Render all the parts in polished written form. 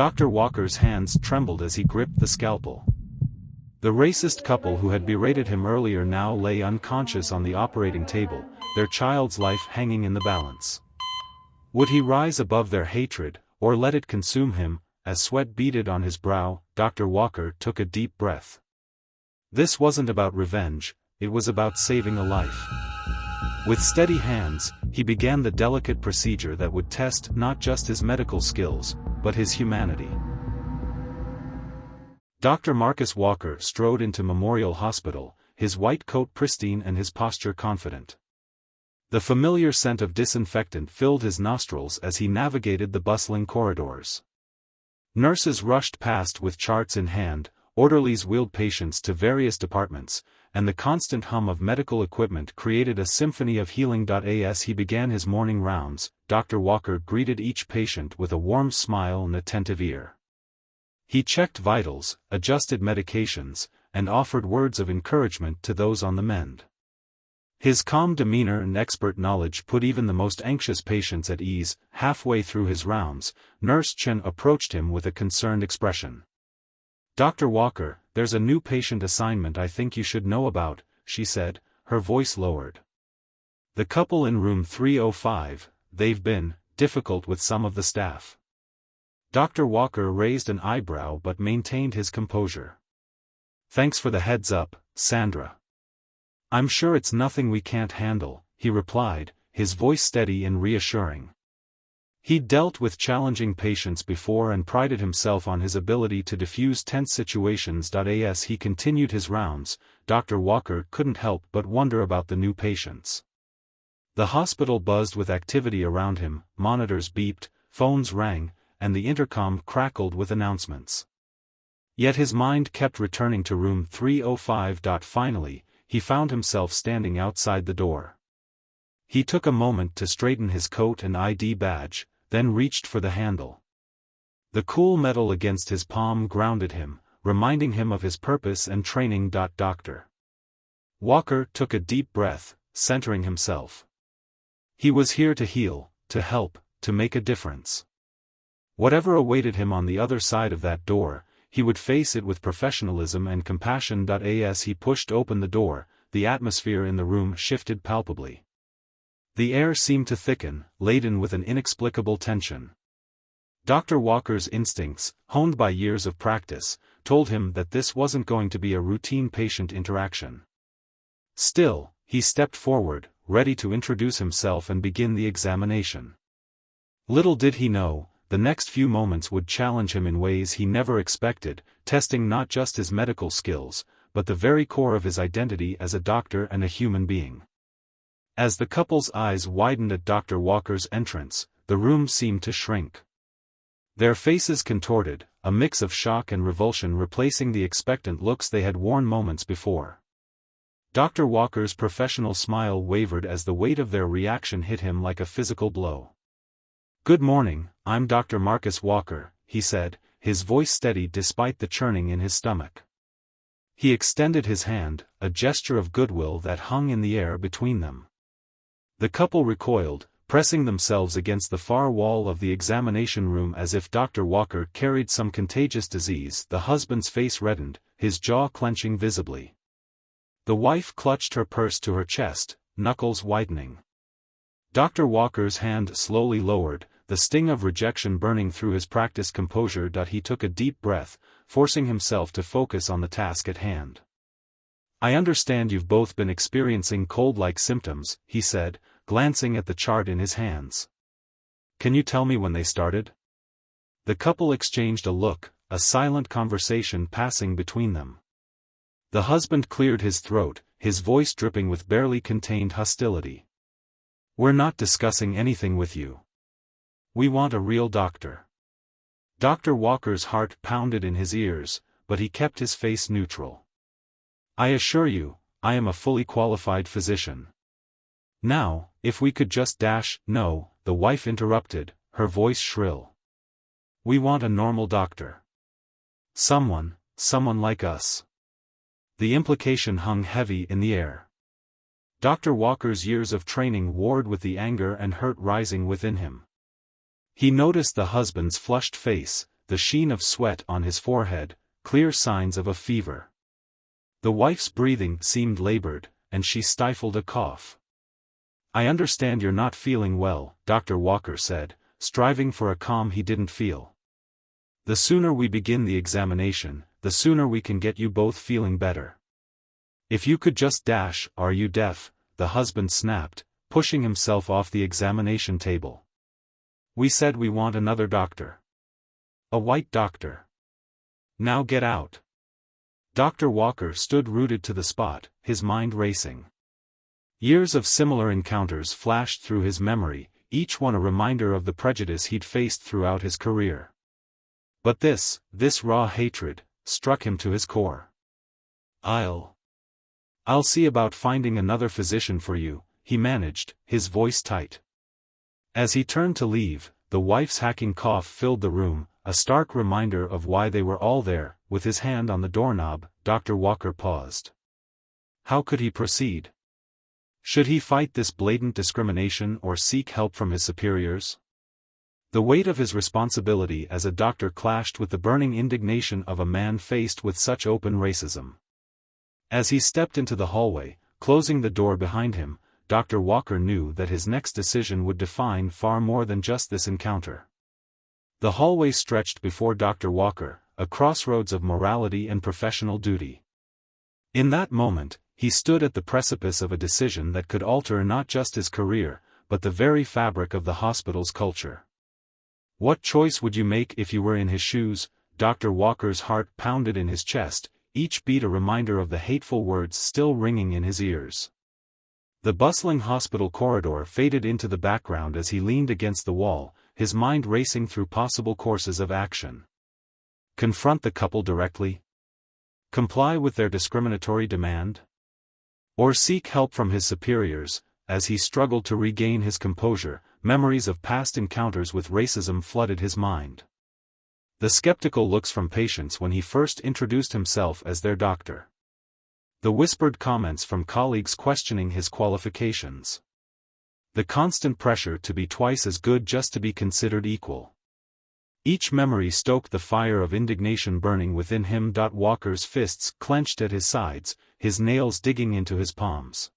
Dr. Walker's hands trembled as he gripped the scalpel. The racist couple who had berated him earlier now lay unconscious on the operating table, their child's life hanging in the balance. Would he rise above their hatred, or let it consume him? As sweat beaded on his brow, Dr. Walker took a deep breath. This wasn't about revenge, it was about saving a life. With steady hands, he began the delicate procedure that would test not just his medical skills, but his humanity. Dr. Marcus Walker strode into Memorial Hospital, his white coat pristine and his posture confident. The familiar scent of disinfectant filled his nostrils as he navigated the bustling corridors. Nurses rushed past with charts in hand, orderlies wheeled patients to various departments, and the constant hum of medical equipment created a symphony of healing. As he began his morning rounds, Dr. Walker greeted each patient with a warm smile and attentive ear. He checked vitals, adjusted medications, and offered words of encouragement to those on the mend. His calm demeanor and expert knowledge put even the most anxious patients at ease. Halfway through his rounds, Nurse Chen approached him with a concerned expression. "Dr. Walker, there's a new patient assignment I think you should know about," she said, her voice lowered. "The couple in room 305, they've been difficult with some of the staff." Dr. Walker raised an eyebrow but maintained his composure. "Thanks for the heads up, Sandra. I'm sure it's nothing we can't handle," he replied, his voice steady and reassuring. He'd dealt with challenging patients before and prided himself on his ability to diffuse tense situations. As he continued his rounds, Dr. Walker couldn't help but wonder about the new patients. The hospital buzzed with activity around him, monitors beeped, phones rang, and the intercom crackled with announcements. Yet his mind kept returning to room 305. Finally, he found himself standing outside the door. He took a moment to straighten his coat and ID badge, then reached for the handle. The cool metal against his palm grounded him, reminding him of his purpose and training. Dr. Walker took a deep breath, centering himself. He was here to heal, to help, to make a difference. Whatever awaited him on the other side of that door, he would face it with professionalism and compassion. As he pushed open the door, the atmosphere in the room shifted palpably. The air seemed to thicken, laden with an inexplicable tension. Dr. Walker's instincts, honed by years of practice, told him that this wasn't going to be a routine patient interaction. Still, he stepped forward, ready to introduce himself and begin the examination. Little did he know, the next few moments would challenge him in ways he never expected, testing not just his medical skills, but the very core of his identity as a doctor and a human being. As the couple's eyes widened at Dr. Walker's entrance, the room seemed to shrink. Their faces contorted, a mix of shock and revulsion replacing the expectant looks they had worn moments before. Dr. Walker's professional smile wavered as the weight of their reaction hit him like a physical blow. "Good morning, I'm Dr. Marcus Walker," he said, his voice steady despite the churning in his stomach. He extended his hand, a gesture of goodwill that hung in the air between them. The couple recoiled, pressing themselves against the far wall of the examination room as if Dr. Walker carried some contagious disease. The husband's face reddened, his jaw clenching visibly. The wife clutched her purse to her chest, knuckles whitening. Dr. Walker's hand slowly lowered, the sting of rejection burning through his practiced composure. He took a deep breath, forcing himself to focus on the task at hand. "I understand you've both been experiencing cold-like symptoms," he said, glancing at the chart in his hands. "Can you tell me when they started?" The couple exchanged a look, a silent conversation passing between them. The husband cleared his throat, his voice dripping with barely contained hostility. "We're not discussing anything with you. We want a real doctor." Dr. Walker's heart pounded in his ears, but he kept his face neutral. "I assure you, I am a fully qualified physician." "Now, if we could just No," the wife interrupted, her voice shrill. "We want a normal doctor. Someone like us." The implication hung heavy in the air. Dr. Walker's years of training warred with the anger and hurt rising within him. He noticed the husband's flushed face, the sheen of sweat on his forehead, clear signs of a fever. The wife's breathing seemed labored, and she stifled a cough. "I understand you're not feeling well," Dr. Walker said, striving for a calm he didn't feel. "The sooner we begin the examination, the sooner we can get you both feeling better. If you could just are you deaf?" the husband snapped, pushing himself off the examination table. "We said we want another doctor. A white doctor. Now get out." Dr. Walker stood rooted to the spot, his mind racing. Years of similar encounters flashed through his memory, each one a reminder of the prejudice he'd faced throughout his career. But this raw hatred, struck him to his core. I'll see about finding another physician for you," he managed, his voice tight. As he turned to leave, the wife's hacking cough filled the room, a stark reminder of why they were all there. With his hand on the doorknob, Dr. Walker paused. How could he proceed? Should he fight this blatant discrimination or seek help from his superiors? The weight of his responsibility as a doctor clashed with the burning indignation of a man faced with such open racism. As he stepped into the hallway, closing the door behind him, Dr. Walker knew that his next decision would define far more than just this encounter. The hallway stretched before Dr. Walker, a crossroads of morality and professional duty. In that moment, he stood at the precipice of a decision that could alter not just his career, but the very fabric of the hospital's culture. What choice would you make if you were in his shoes? Dr. Walker's heart pounded in his chest, each beat a reminder of the hateful words still ringing in his ears. The bustling hospital corridor faded into the background as he leaned against the wall, his mind racing through possible courses of action. Confront the couple directly? Comply with their discriminatory demand? Or seek help from his superiors? As he struggled to regain his composure, memories of past encounters with racism flooded his mind. The skeptical looks from patients when he first introduced himself as their doctor. The whispered comments from colleagues questioning his qualifications. The constant pressure to be twice as good just to be considered equal. Each memory stoked the fire of indignation burning within him. Walker's fists clenched at his sides, his nails digging into his palms.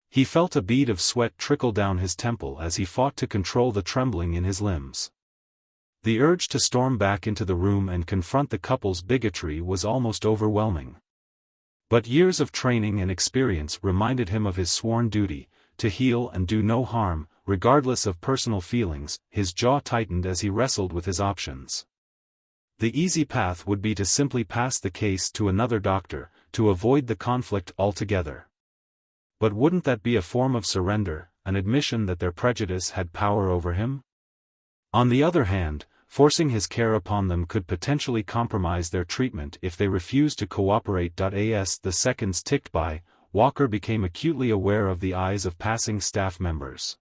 He felt a bead of sweat trickle down his temple as he fought to control the trembling in his limbs. The urge to storm back into the room and confront the couple's bigotry was almost overwhelming. But years of training and experience reminded him of his sworn duty, to heal and do no harm, regardless of personal feelings. His jaw tightened as he wrestled with his options. The easy path would be to simply pass the case to another doctor, to avoid the conflict altogether. But wouldn't that be a form of surrender, an admission that their prejudice had power over him? On the other hand, forcing his care upon them could potentially compromise their treatment if they refused to cooperate. As the seconds ticked by, Walker became acutely aware of the eyes of passing staff members.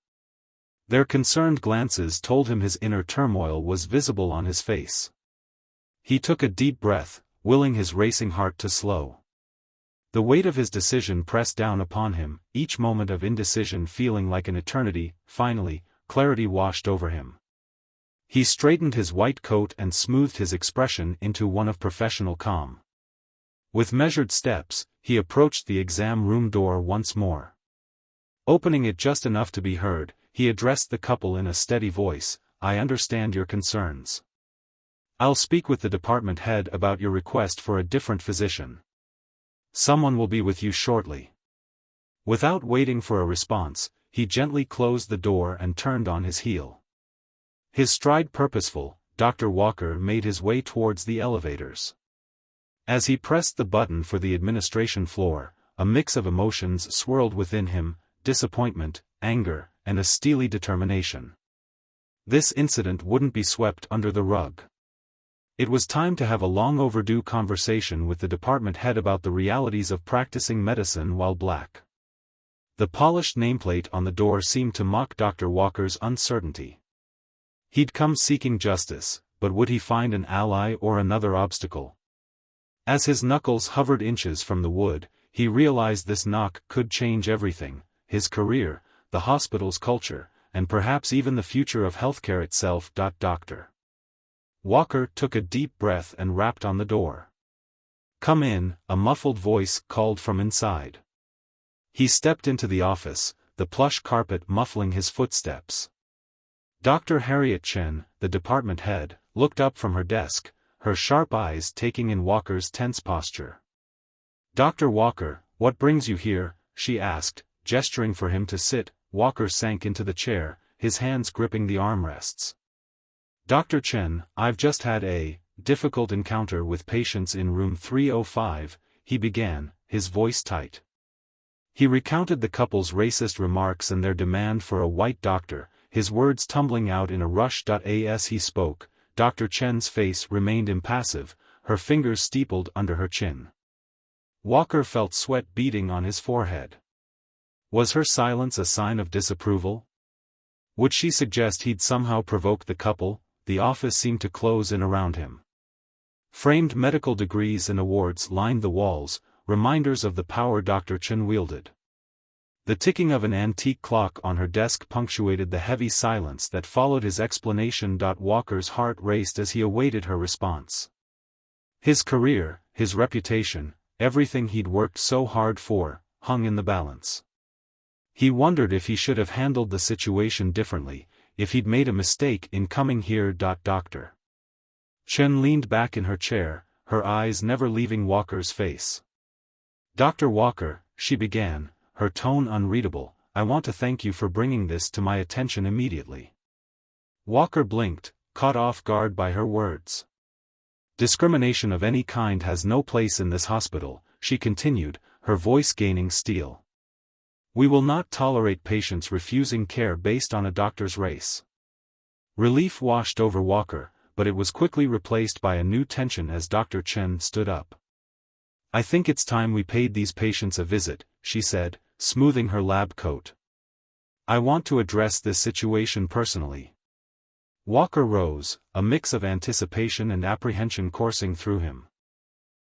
Their concerned glances told him his inner turmoil was visible on his face. He took a deep breath, willing his racing heart to slow. The weight of his decision pressed down upon him, each moment of indecision feeling like an eternity. Finally, clarity washed over him. He straightened his white coat and smoothed his expression into one of professional calm. With measured steps, he approached the exam room door once more. Opening it just enough to be heard, he addressed the couple in a steady voice. I understand your concerns. I'll speak with the department head about your request for a different physician. Someone will be with you shortly. Without waiting for a response, he gently closed the door and turned on his heel. His stride purposeful, Dr. Walker made his way towards the elevators. As he pressed the button for the administration floor, a mix of emotions swirled within him, disappointment, anger, and a steely determination. This incident wouldn't be swept under the rug. It was time to have a long overdue conversation with the department head about the realities of practicing medicine while black. The polished nameplate on the door seemed to mock Dr. Walker's uncertainty. He'd come seeking justice, but would he find an ally or another obstacle? As his knuckles hovered inches from the wood, he realized this knock could change everything: his career, the hospital's culture, and perhaps even the future of healthcare itself. Doctor Walker took a deep breath and rapped on the door. "Come in," a muffled voice called from inside. He stepped into the office, the plush carpet muffling his footsteps. Dr. Harriet Chen, the department head, looked up from her desk, her sharp eyes taking in Walker's tense posture. "Dr. Walker, what brings you here?" she asked, gesturing for him to sit. Walker sank into the chair, his hands gripping the armrests. "Dr. Chen, I've just had a difficult encounter with patients in room 305, he began, his voice tight. He recounted the couple's racist remarks and their demand for a white doctor, his words tumbling out in a rush. As he spoke, Dr. Chen's face remained impassive, her fingers steepled under her chin. Walker felt sweat beading on his forehead. Was her silence a sign of disapproval? Would she suggest he'd somehow provoked the couple? The office seemed to close in around him. Framed medical degrees and awards lined the walls, reminders of the power Dr. Chen wielded. The ticking of an antique clock on her desk punctuated the heavy silence that followed his explanation. Walker's heart raced as he awaited her response. His career, his reputation, everything he'd worked so hard for, hung in the balance. He wondered if he should have handled the situation differently, if he'd made a mistake in coming here. Dr. Chen leaned back in her chair, her eyes never leaving Walker's face. "Dr. Walker," she began, her tone unreadable, "I want to thank you for bringing this to my attention immediately." Walker blinked, caught off guard by her words. "Discrimination of any kind has no place in this hospital," she continued, her voice gaining steel. "We will not tolerate patients refusing care based on a doctor's race." Relief washed over Walker, but it was quickly replaced by a new tension as Dr. Chen stood up. "I think it's time we paid these patients a visit," she said, smoothing her lab coat. "I want to address this situation personally." Walker rose, a mix of anticipation and apprehension coursing through him.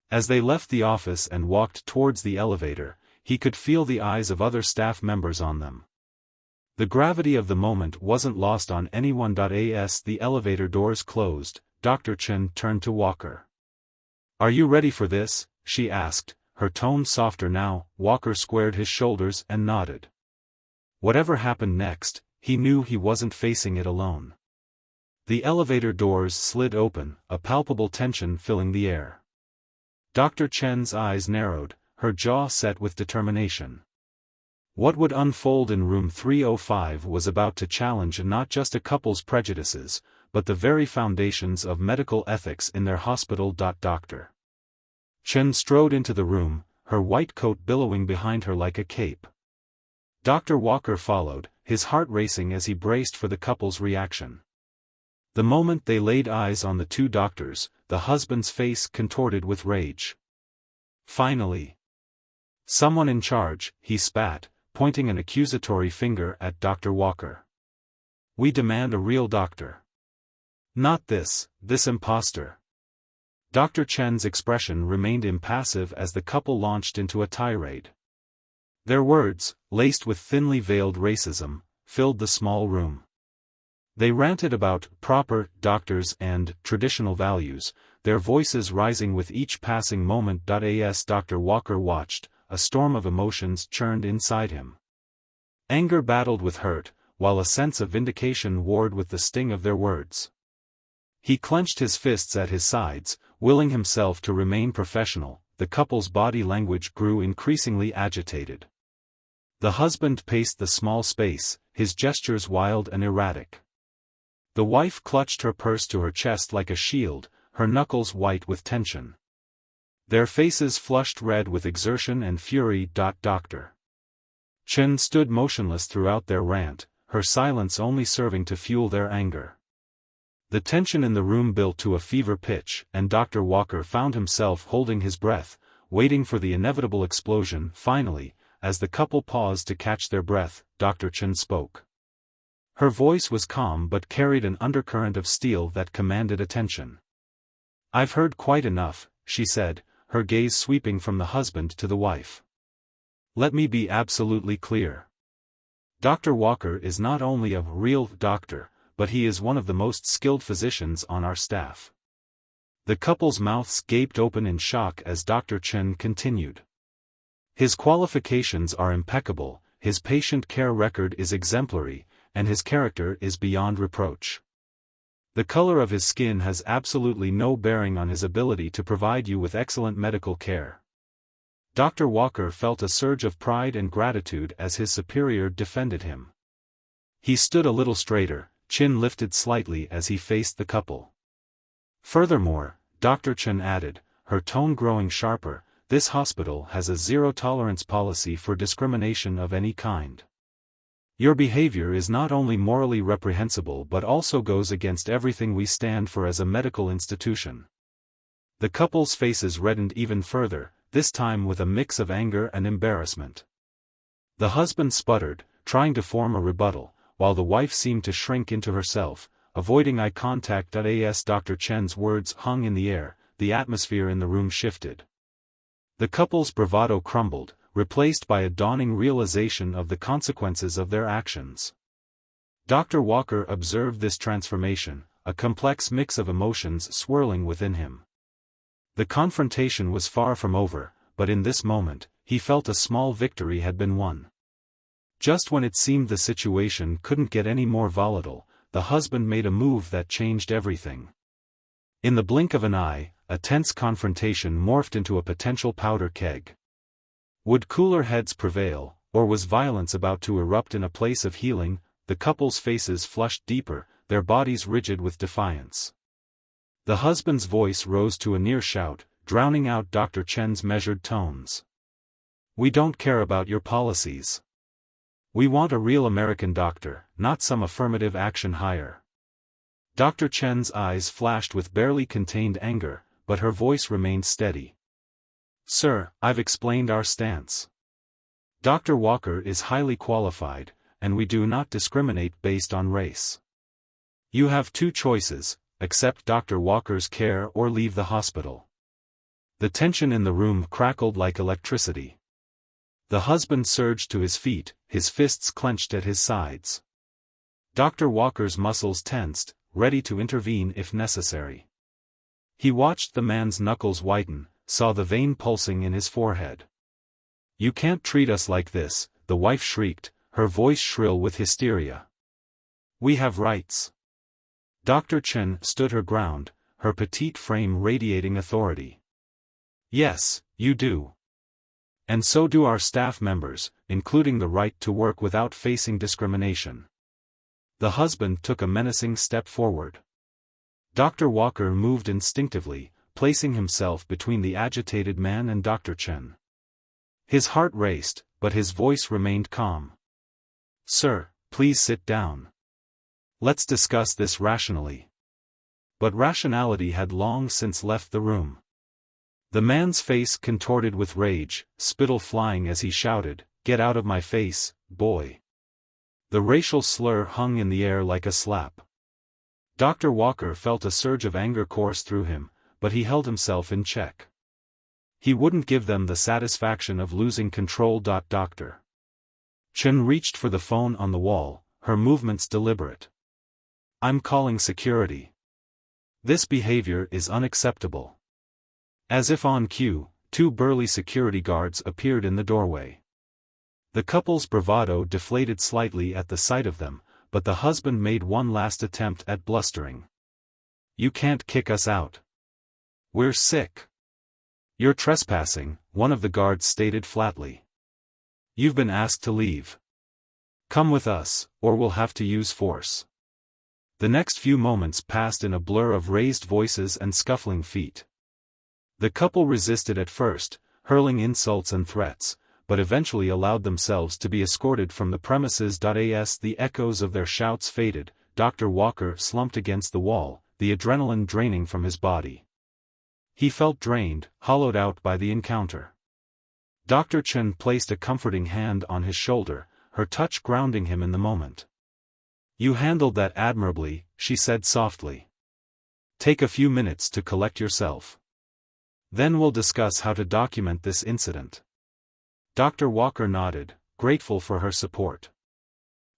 As they left the office and walked towards the elevator, he could feel the eyes of other staff members on them. The gravity of the moment wasn't lost on anyone. As the elevator doors closed, Dr. Chen turned to Walker. "Are you ready for this?" she asked, her tone softer now. Walker squared his shoulders and nodded. Whatever happened next, he knew he wasn't facing it alone. The elevator doors slid open, a palpable tension filling the air. Dr. Chen's eyes narrowed, her jaw set with determination. What would unfold in room 305 was about to challenge not just a couple's prejudices, but the very foundations of medical ethics in their hospital. Dr. Chen strode into the room, her white coat billowing behind her like a cape. Dr. Walker followed, his heart racing as he braced for the couple's reaction. The moment they laid eyes on the two doctors, the husband's face contorted with rage. "Finally! Someone in charge," he spat, pointing an accusatory finger at Dr. Walker. "We demand a real doctor. Not this imposter." Dr. Chen's expression remained impassive as the couple launched into a tirade. Their words, laced with thinly veiled racism, filled the small room. They ranted about proper doctors and traditional values, their voices rising with each passing moment. As Dr. Walker watched, a storm of emotions churned inside him. Anger battled with hurt, while a sense of vindication warred with the sting of their words. He clenched his fists at his sides, willing himself to remain professional. The couple's body language grew increasingly agitated. The husband paced the small space, his gestures wild and erratic. The wife clutched her purse to her chest like a shield, her knuckles white with tension. Their faces flushed red with exertion and fury. Dr. Chen stood motionless throughout their rant, her silence only serving to fuel their anger. The tension in the room built to a fever pitch, and Dr. Walker found himself holding his breath, waiting for the inevitable explosion. Finally, as the couple paused to catch their breath, Dr. Chen spoke. Her voice was calm but carried an undercurrent of steel that commanded attention. "I've heard quite enough," she said, her gaze sweeping from the husband to the wife. "Let me be absolutely clear. Dr. Walker is not only a real doctor, but he is one of the most skilled physicians on our staff." The couple's mouths gaped open in shock as Dr. Chen continued. "His qualifications are impeccable, his patient care record is exemplary, and his character is beyond reproach. The color of his skin has absolutely no bearing on his ability to provide you with excellent medical care." Dr. Walker felt a surge of pride and gratitude as his superior defended him. He stood a little straighter, chin lifted slightly as he faced the couple. "Furthermore," Dr. Chen added, her tone growing sharper, "this hospital has a zero-tolerance policy for discrimination of any kind. Your behavior is not only morally reprehensible but also goes against everything we stand for as a medical institution." The couple's faces reddened even further, this time with a mix of anger and embarrassment. The husband sputtered, trying to form a rebuttal, while the wife seemed to shrink into herself, avoiding eye contact. As Dr. Chen's words hung in the air, the atmosphere in the room shifted. The couple's bravado crumbled, replaced by a dawning realization of the consequences of their actions. Dr. Walker observed this transformation, a complex mix of emotions swirling within him. The confrontation was far from over, but in this moment, he felt a small victory had been won. Just when it seemed the situation couldn't get any more volatile, the husband made a move that changed everything. In the blink of an eye, a tense confrontation morphed into a potential powder keg. Would cooler heads prevail, or was violence about to erupt in a place of healing? The couple's faces flushed deeper, their bodies rigid with defiance. The husband's voice rose to a near shout, drowning out Dr. Chen's measured tones. "We don't care about your policies. We want a real American doctor, not some affirmative action hire." Dr. Chen's eyes flashed with barely contained anger, but her voice remained steady. "Sir, I've explained our stance. Dr. Walker is highly qualified, and we do not discriminate based on race. You have two choices: accept Dr. Walker's care or leave the hospital." The tension in the room crackled like electricity. The husband surged to his feet, his fists clenched at his sides. Dr. Walker's muscles tensed, ready to intervene if necessary. He watched the man's knuckles whiten, saw the vein pulsing in his forehead. "You can't treat us like this," the wife shrieked, her voice shrill with hysteria. "We have rights." Dr. Chen stood her ground, her petite frame radiating authority. "Yes, you do. And so do our staff members, including the right to work without facing discrimination." The husband took a menacing step forward. Dr. Walker moved instinctively, placing himself between the agitated man and Dr. Chen. His heart raced, but his voice remained calm. "Sir, please sit down. Let's discuss this rationally." But rationality had long since left the room. The man's face contorted with rage, spittle flying as he shouted, "Get out of my face, boy." The racial slur hung in the air like a slap. Dr. Walker felt a surge of anger course through him, but he held himself in check. He wouldn't give them the satisfaction of losing control. Dr. Chen reached for the phone on the wall, her movements deliberate. "I'm calling security. This behavior is unacceptable." As if on cue, two burly security guards appeared in the doorway. The couple's bravado deflated slightly at the sight of them, but the husband made one last attempt at blustering. "You can't kick us out. We're sick." "You're trespassing," one of the guards stated flatly. "You've been asked to leave. Come with us, or we'll have to use force." The next few moments passed in a blur of raised voices and scuffling feet. The couple resisted at first, hurling insults and threats, but eventually allowed themselves to be escorted from the premises. As the echoes of their shouts faded, Dr. Walker slumped against the wall, the adrenaline draining from his body. He felt drained, hollowed out by the encounter. Dr. Chen placed a comforting hand on his shoulder, her touch grounding him in the moment. "You handled that admirably," she said softly. "Take a few minutes to collect yourself. Then we'll discuss how to document this incident." Dr. Walker nodded, grateful for her support.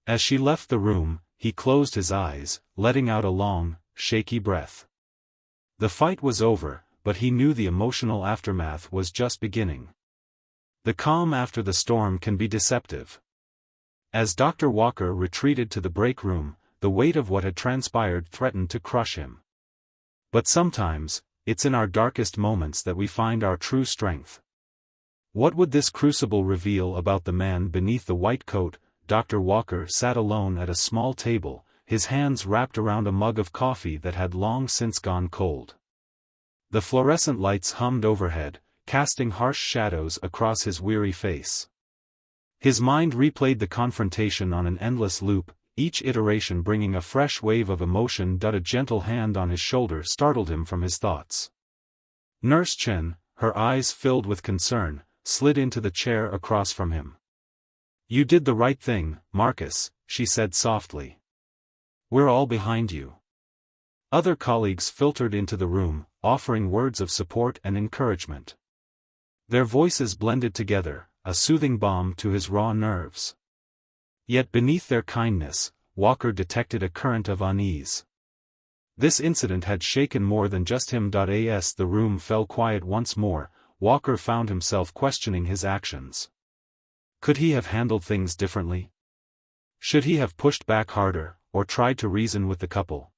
As she left the room, he closed his eyes, letting out a long, shaky breath. The fight was over, but he knew the emotional aftermath was just beginning. The calm after the storm can be deceptive. As Dr. Walker retreated to the break room, the weight of what had transpired threatened to crush him. But sometimes, it's in our darkest moments that we find our true strength. What would this crucible reveal about the man beneath the white coat? Dr. Walker sat alone at a small table, his hands wrapped around a mug of coffee that had long since gone cold. The fluorescent lights hummed overhead, casting harsh shadows across his weary face. His mind replayed the confrontation on an endless loop, each iteration bringing a fresh wave of emotion. A gentle hand on his shoulder startled him from his thoughts. Nurse Chen, her eyes filled with concern, slid into the chair across from him. "You did the right thing, Marcus," she said softly. "We're all behind you." Other colleagues filtered into the room, offering words of support and encouragement. Their voices blended together, a soothing balm to his raw nerves. Yet beneath their kindness, Walker detected a current of unease. This incident had shaken more than just him. As the room fell quiet once more, Walker found himself questioning his actions. Could he have handled things differently? Should he have pushed back harder, or tried to reason with the couple?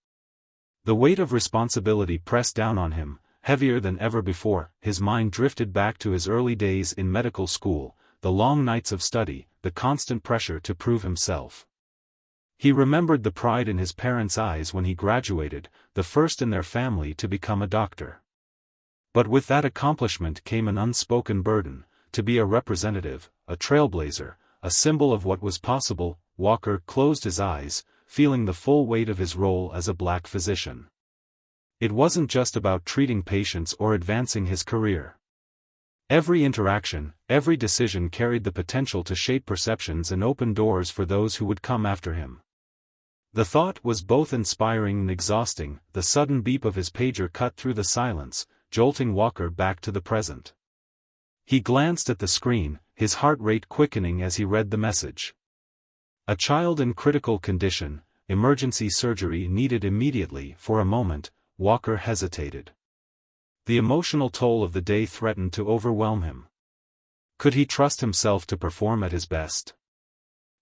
The weight of responsibility pressed down on him, heavier than ever before. His mind drifted back to his early days in medical school, the long nights of study, the constant pressure to prove himself. He remembered the pride in his parents' eyes when he graduated, the first in their family to become a doctor. But with that accomplishment came an unspoken burden, to be a representative, a trailblazer, a symbol of what was possible. Walker closed his eyes, feeling the full weight of his role as a black physician. It wasn't just about treating patients or advancing his career. Every interaction, every decision carried the potential to shape perceptions and open doors for those who would come after him. The thought was both inspiring and exhausting. The sudden beep of his pager cut through the silence, jolting Walker back to the present. He glanced at the screen, his heart rate quickening as he read the message. A child in critical condition, emergency surgery needed immediately. For a moment, Walker hesitated. The emotional toll of the day threatened to overwhelm him. Could he trust himself to perform at his best?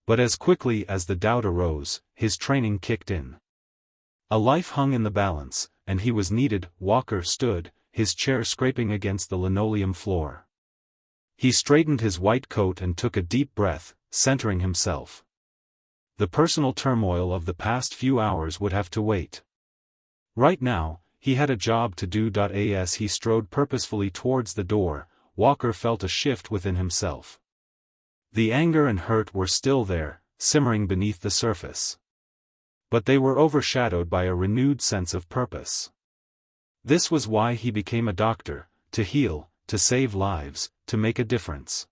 But as quickly as the doubt arose, his training kicked in. A life hung in the balance, and he was needed. Walker stood, his chair scraping against the linoleum floor. He straightened his white coat and took a deep breath, centering himself. The personal turmoil of the past few hours would have to wait. Right now, he had a job to do. As he strode purposefully towards the door, Walker felt a shift within himself. The anger and hurt were still there, simmering beneath the surface. But they were overshadowed by a renewed sense of purpose. This was why he became a doctor, to heal, to save lives, to make a difference.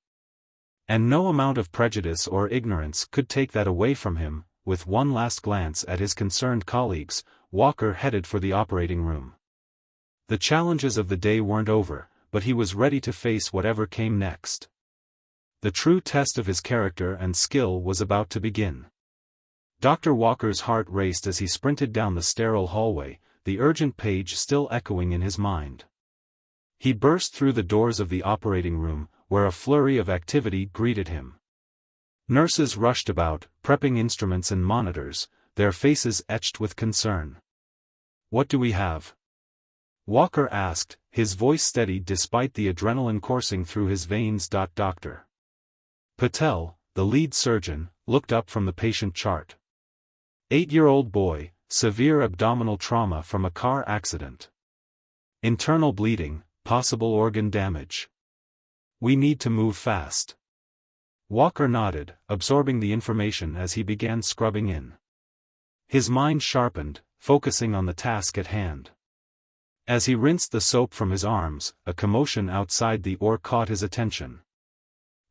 And no amount of prejudice or ignorance could take that away from him. With one last glance at his concerned colleagues, Walker headed for the operating room. The challenges of the day weren't over, but he was ready to face whatever came next. The true test of his character and skill was about to begin. Dr. Walker's heart raced as he sprinted down the sterile hallway, the urgent page still echoing in his mind. He burst through the doors of the operating room, where a flurry of activity greeted him. Nurses rushed about, prepping instruments and monitors, their faces etched with concern. "What do we have?" Walker asked, his voice steady despite the adrenaline coursing through his veins. Dr. Patel, the lead surgeon, looked up from the patient chart. 8-year-old boy, severe abdominal trauma from a car accident. Internal bleeding, possible organ damage. We need to move fast. Walker nodded, absorbing the information as he began scrubbing in. His mind sharpened, focusing on the task at hand. As he rinsed the soap from his arms, a commotion outside the OR caught his attention.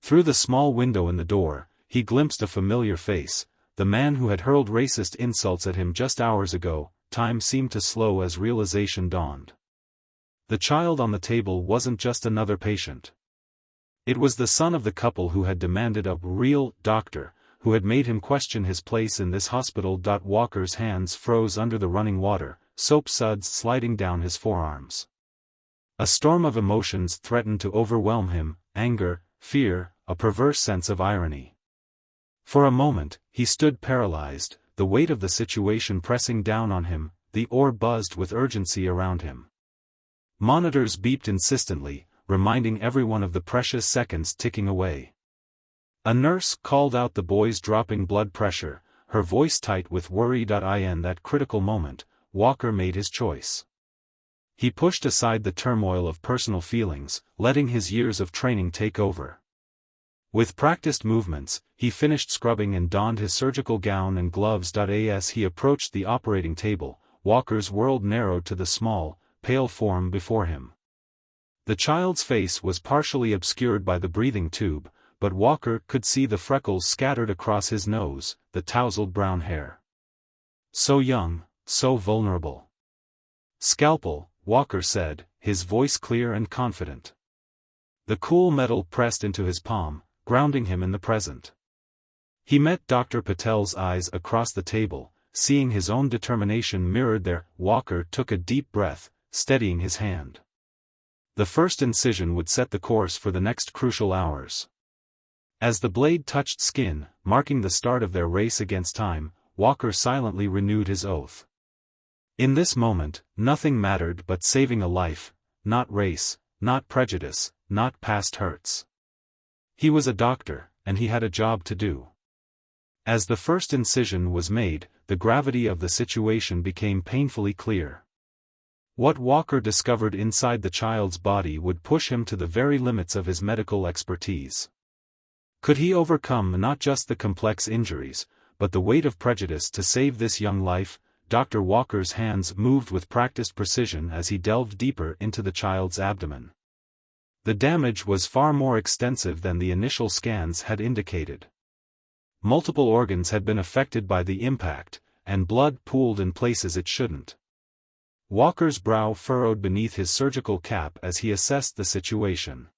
Through the small window in the door, he glimpsed a familiar face, the man who had hurled racist insults at him just hours ago. Time seemed to slow as realization dawned. The child on the table wasn't just another patient. It was the son of the couple who had demanded a real doctor, who had made him question his place in this hospital. Walker's hands froze under the running water, soap suds sliding down his forearms. A storm of emotions threatened to overwhelm him: anger, fear, a perverse sense of irony. For a moment, he stood paralyzed, the weight of the situation pressing down on him. The oar buzzed with urgency around him. Monitors beeped insistently, reminding everyone of the precious seconds ticking away. A nurse called out the boy's dropping blood pressure, her voice tight with worry. In that critical moment, Walker made his choice. He pushed aside the turmoil of personal feelings, letting his years of training take over. With practiced movements, he finished scrubbing and donned his surgical gown and gloves. As he approached the operating table, Walker's world narrowed to the small, pale form before him. The child's face was partially obscured by the breathing tube, but Walker could see the freckles scattered across his nose, the tousled brown hair. So young, so vulnerable. "Scalpel," Walker said, his voice clear and confident. The cool metal pressed into his palm, grounding him in the present. He met Dr. Patel's eyes across the table, seeing his own determination mirrored there. Walker took a deep breath, steadying his hand. The first incision would set the course for the next crucial hours. As the blade touched skin, marking the start of their race against time, Walker silently renewed his oath. In this moment, nothing mattered but saving a life, not race, not prejudice, not past hurts. He was a doctor, and he had a job to do. As the first incision was made, the gravity of the situation became painfully clear. What Walker discovered inside the child's body would push him to the very limits of his medical expertise. Could he overcome not just the complex injuries, but the weight of prejudice to save this young life? Dr. Walker's hands moved with practiced precision as he delved deeper into the child's abdomen. The damage was far more extensive than the initial scans had indicated. Multiple organs had been affected by the impact, and blood pooled in places it shouldn't. Walker's brow furrowed beneath his surgical cap as he assessed the situation.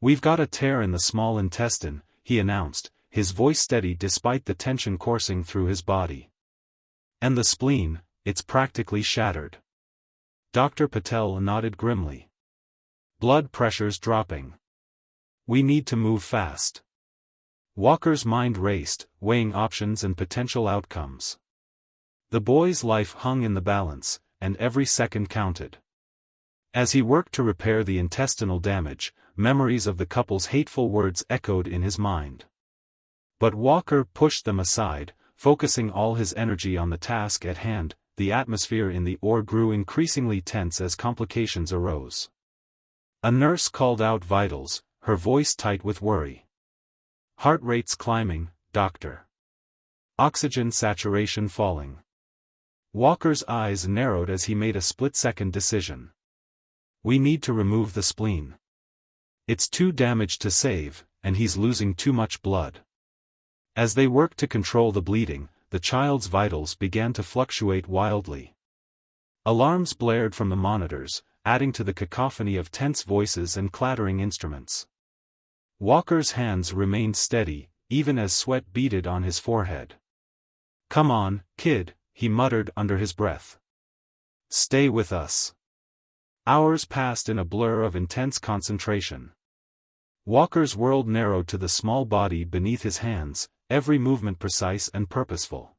"We've got a tear in the small intestine," he announced, his voice steady despite the tension coursing through his body. "And the spleen, it's practically shattered." Dr. Patel nodded grimly. "Blood pressure's dropping. We need to move fast." Walker's mind raced, weighing options and potential outcomes. The boy's life hung in the balance, and every second counted. As he worked to repair the intestinal damage, memories of the couple's hateful words echoed in his mind. But Walker pushed them aside, focusing all his energy on the task at hand. The atmosphere in the OR grew increasingly tense as complications arose. A nurse called out vitals, her voice tight with worry. "Heart rate's climbing, doctor. Oxygen saturation falling." Walker's eyes narrowed as he made a split-second decision. "We need to remove the spleen. It's too damaged to save, and he's losing too much blood." As they worked to control the bleeding, the child's vitals began to fluctuate wildly. Alarms blared from the monitors, adding to the cacophony of tense voices and clattering instruments. Walker's hands remained steady, even as sweat beaded on his forehead. "Come on, kid," he muttered under his breath. "Stay with us." Hours passed in a blur of intense concentration. Walker's world narrowed to the small body beneath his hands, every movement precise and purposeful.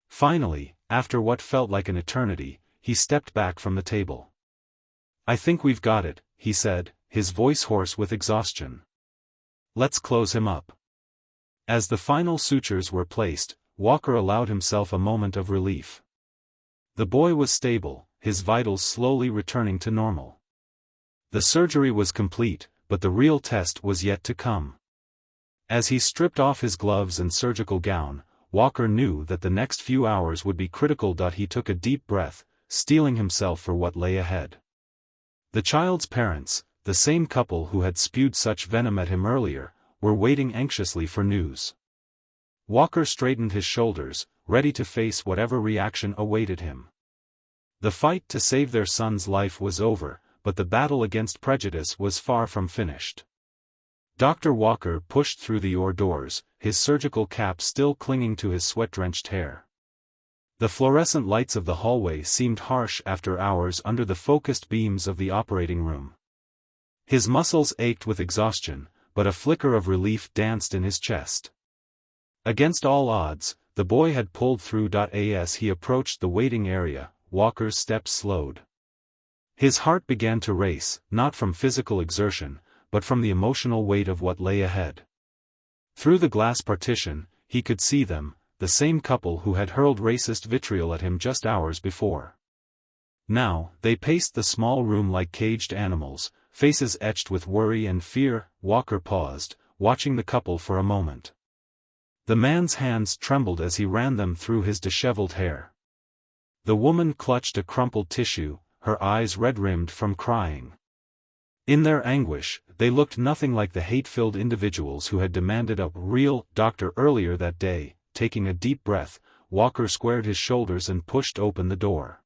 Finally, after what felt like an eternity, he stepped back from the table. "I think we've got it," he said, his voice hoarse with exhaustion. "Let's close him up." As the final sutures were placed, Walker allowed himself a moment of relief. The boy was stable, his vitals slowly returning to normal. The surgery was complete, but the real test was yet to come. As he stripped off his gloves and surgical gown, Walker knew that the next few hours would be critical. He took a deep breath, steeling himself for what lay ahead. The child's parents, the same couple who had spewed such venom at him earlier, were waiting anxiously for news. Walker straightened his shoulders, ready to face whatever reaction awaited him. The fight to save their son's life was over, but the battle against prejudice was far from finished. Dr. Walker pushed through the OR doors, his surgical cap still clinging to his sweat-drenched hair. The fluorescent lights of the hallway seemed harsh after hours under the focused beams of the operating room. His muscles ached with exhaustion, but a flicker of relief danced in his chest. Against all odds, the boy had pulled through. As he approached the waiting area, Walker's steps slowed. His heart began to race, not from physical exertion, but from the emotional weight of what lay ahead. Through the glass partition, he could see them, the same couple who had hurled racist vitriol at him just hours before. Now, they paced the small room like caged animals, faces etched with worry and fear. Walker paused, watching the couple for a moment. The man's hands trembled as he ran them through his disheveled hair. The woman clutched a crumpled tissue, her eyes red-rimmed from crying. In their anguish, they looked nothing like the hate-filled individuals who had demanded a real doctor earlier that day. Taking a deep breath, Walker squared his shoulders and pushed open the door.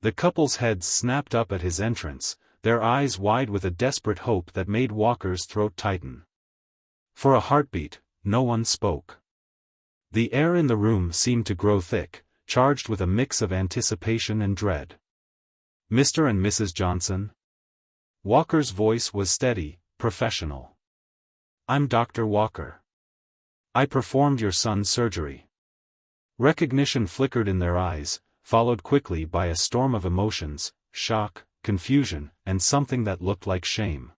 The couple's heads snapped up at his entrance, their eyes wide with a desperate hope that made Walker's throat tighten. For a heartbeat, no one spoke. The air in the room seemed to grow thick, charged with a mix of anticipation and dread. "Mr. and Mrs. Johnson?" Walker's voice was steady, professional. "I'm Dr. Walker. I performed your son's surgery." Recognition flickered in their eyes, followed quickly by a storm of emotions, shock, confusion, and something that looked like shame.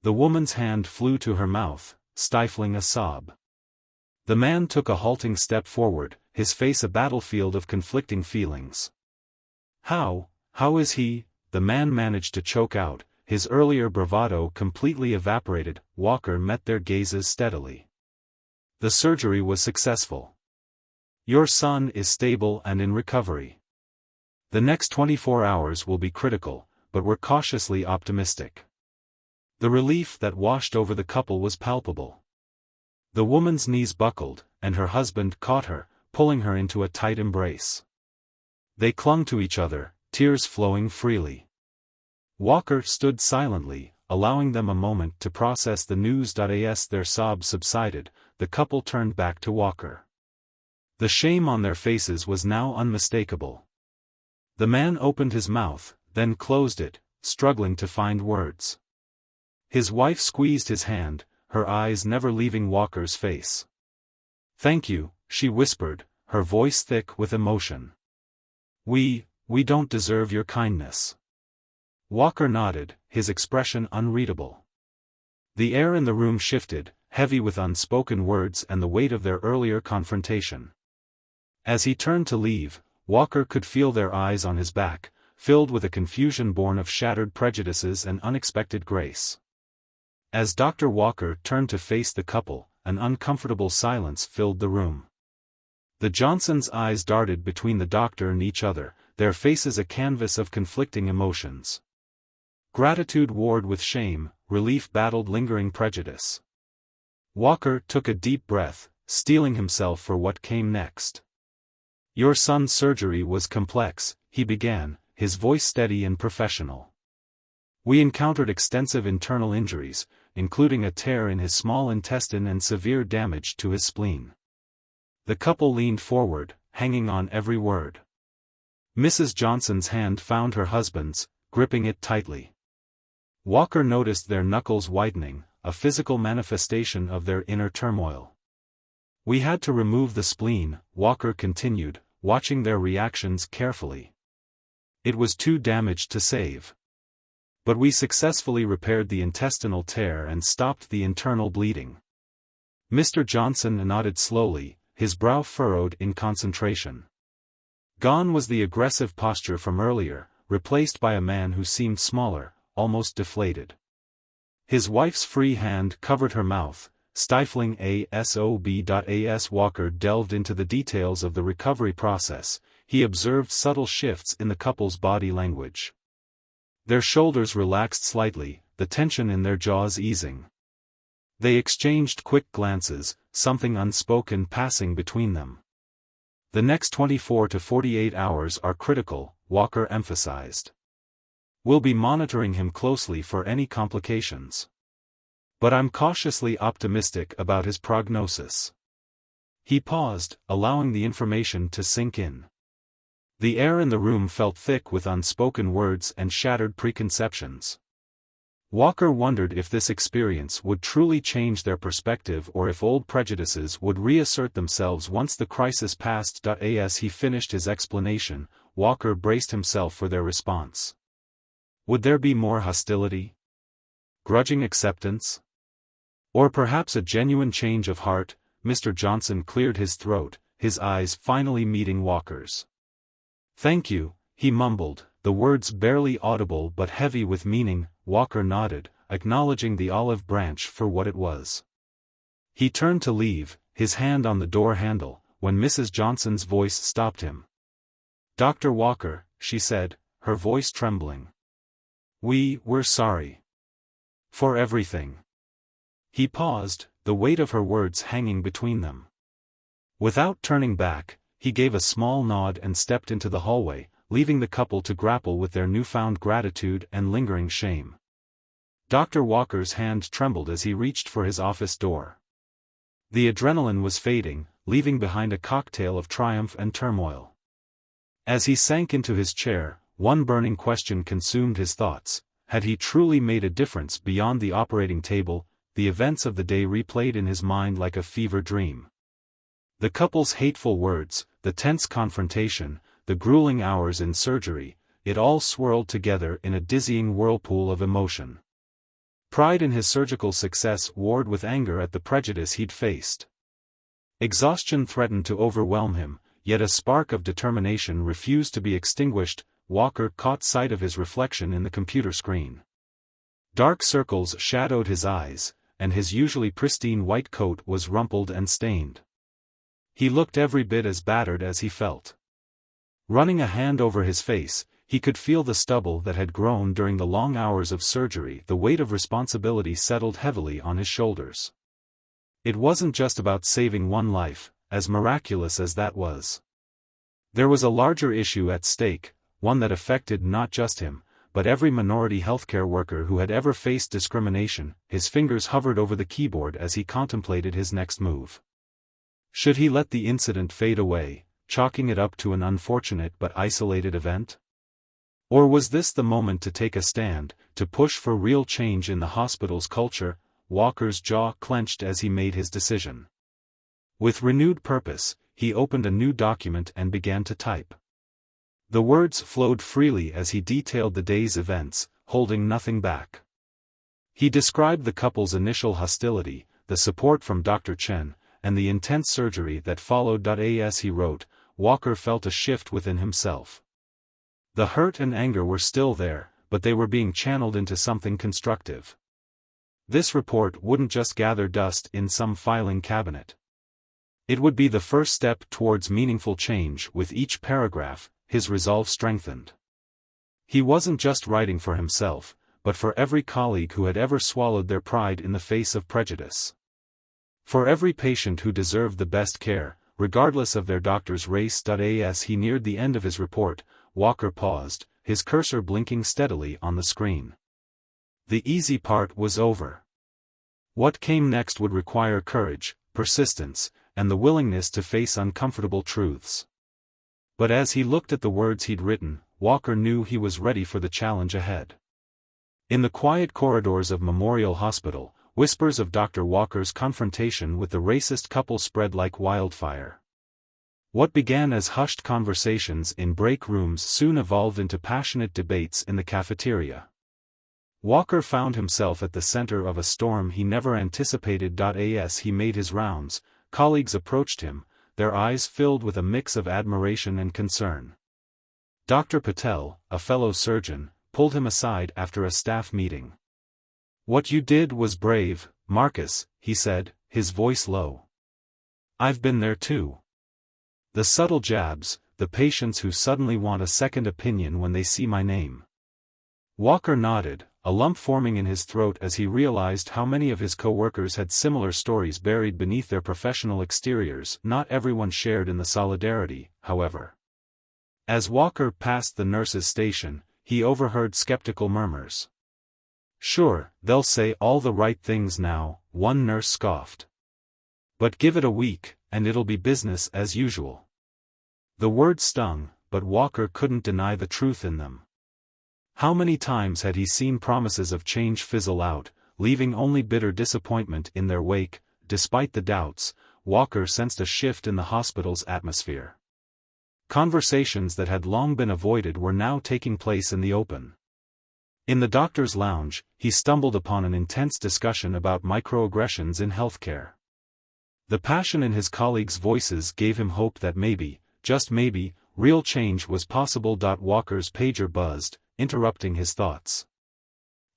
The woman's hand flew to her mouth, stifling a sob. The man took a halting step forward, his face a battlefield of conflicting feelings. How is he?" the man managed to choke out, his earlier bravado completely evaporated. Walker met their gazes steadily. "The surgery was successful. Your son is stable and in recovery. The next 24 hours will be critical, but we're cautiously optimistic." The relief that washed over the couple was palpable. The woman's knees buckled, and her husband caught her, pulling her into a tight embrace. They clung to each other, tears flowing freely. Walker stood silently, allowing them a moment to process the news. As their sobs subsided, the couple turned back to Walker. The shame on their faces was now unmistakable. The man opened his mouth, then closed it, struggling to find words. His wife squeezed his hand, her eyes never leaving Walker's face. "Thank you," she whispered, her voice thick with emotion. We don't deserve your kindness." Walker nodded, his expression unreadable. The air in the room shifted, heavy with unspoken words and the weight of their earlier confrontation. As he turned to leave, Walker could feel their eyes on his back, filled with a confusion born of shattered prejudices and unexpected grace. As Dr. Walker turned to face the couple, an uncomfortable silence filled the room. The Johnsons' eyes darted between the doctor and each other, their faces a canvas of conflicting emotions. Gratitude warred with shame, relief battled lingering prejudice. Walker took a deep breath, steeling himself for what came next. "Your son's surgery was complex," he began, his voice steady and professional. "We encountered extensive internal injuries, including a tear in his small intestine and severe damage to his spleen." The couple leaned forward, hanging on every word. Mrs. Johnson's hand found her husband's, gripping it tightly. Walker noticed their knuckles whitening, a physical manifestation of their inner turmoil. "We had to remove the spleen," Walker continued, watching their reactions carefully. "It was too damaged to save. But we successfully repaired the intestinal tear and stopped the internal bleeding." Mr. Johnson nodded slowly, his brow furrowed in concentration. Gone was the aggressive posture from earlier, replaced by a man who seemed smaller, almost deflated. His wife's free hand covered her mouth, stifling a sob. As Walker delved into the details of the recovery process, he observed subtle shifts in the couple's body language. Their shoulders relaxed slightly, the tension in their jaws easing. They exchanged quick glances, something unspoken passing between them. "The next 24 to 48 hours are critical," Walker emphasized. "We'll be monitoring him closely for any complications." But I'm cautiously optimistic about his prognosis. He paused, allowing the information to sink in. The air in the room felt thick with unspoken words and shattered preconceptions. Walker wondered if this experience would truly change their perspective or if old prejudices would reassert themselves once the crisis passed. As he finished his explanation, Walker braced himself for their response. Would there be more hostility? Grudging acceptance? Or perhaps a genuine change of heart? Mr. Johnson cleared his throat, his eyes finally meeting Walker's. "Thank you," he mumbled, the words barely audible but heavy with meaning. Walker nodded, acknowledging the olive branch for what it was. He turned to leave, his hand on the door handle, when Mrs. Johnson's voice stopped him. "Dr. Walker," she said, her voice trembling. We're sorry. For everything." He paused, the weight of her words hanging between them. Without turning back, he gave a small nod and stepped into the hallway, leaving the couple to grapple with their newfound gratitude and lingering shame. Dr. Walker's hand trembled as he reached for his office door. The adrenaline was fading, leaving behind a cocktail of triumph and turmoil. As he sank into his chair, one burning question consumed his thoughts: had he truly made a difference beyond the operating table? The events of the day replayed in his mind like a fever dream. The couple's hateful words, the tense confrontation, the grueling hours in surgery, it all swirled together in a dizzying whirlpool of emotion. Pride in his surgical success warred with anger at the prejudice he'd faced. Exhaustion threatened to overwhelm him, yet a spark of determination refused to be extinguished. Walker caught sight of his reflection in the computer screen. Dark circles shadowed his eyes, and his usually pristine white coat was rumpled and stained. He looked every bit as battered as he felt. Running a hand over his face, he could feel the stubble that had grown during the long hours of surgery. The weight of responsibility settled heavily on his shoulders. It wasn't just about saving one life, as miraculous as that was. There was a larger issue at stake, one that affected not just him, but every minority healthcare worker who had ever faced discrimination. His fingers hovered over the keyboard as he contemplated his next move. Should he let the incident fade away, chalking it up to an unfortunate but isolated event? Or was this the moment to take a stand, to push for real change in the hospital's culture? Walker's jaw clenched as he made his decision. With renewed purpose, he opened a new document and began to type. The words flowed freely as he detailed the day's events, holding nothing back. He described the couple's initial hostility, the support from Dr. Chen, and the intense surgery that followed. As he wrote, Walker felt a shift within himself. The hurt and anger were still there, but they were being channeled into something constructive. This report wouldn't just gather dust in some filing cabinet. It would be the first step towards meaningful change. With each paragraph, his resolve strengthened. He wasn't just writing for himself, but for every colleague who had ever swallowed their pride in the face of prejudice. For every patient who deserved the best care, regardless of their doctor's race. As he neared the end of his report, Walker paused, his cursor blinking steadily on the screen. The easy part was over. What came next would require courage, persistence, and the willingness to face uncomfortable truths. But as he looked at the words he'd written, Walker knew he was ready for the challenge ahead. In the quiet corridors of Memorial Hospital, whispers of Dr. Walker's confrontation with the racist couple spread like wildfire. What began as hushed conversations in break rooms soon evolved into passionate debates in the cafeteria. Walker found himself at the center of a storm he never anticipated. As he made his rounds, colleagues approached him, their eyes filled with a mix of admiration and concern. Dr. Patel, a fellow surgeon, pulled him aside after a staff meeting. "What you did was brave, Marcus," he said, his voice low. "I've been there too. The subtle jabs, the patients who suddenly want a second opinion when they see my name." Walker nodded, a lump forming in his throat as he realized how many of his co-workers had similar stories buried beneath their professional exteriors. Not everyone shared in the solidarity, however. As Walker passed the nurse's station, he overheard skeptical murmurs. "Sure, they'll say all the right things now," one nurse scoffed. "But give it a week, and it'll be business as usual." The words stung, but Walker couldn't deny the truth in them. How many times had he seen promises of change fizzle out, leaving only bitter disappointment in their wake? Despite the doubts, Walker sensed a shift in the hospital's atmosphere. Conversations that had long been avoided were now taking place in the open. In the doctor's lounge, he stumbled upon an intense discussion about microaggressions in healthcare. The passion in his colleagues' voices gave him hope that maybe, just maybe, real change was possible. Walker's pager buzzed, interrupting his thoughts.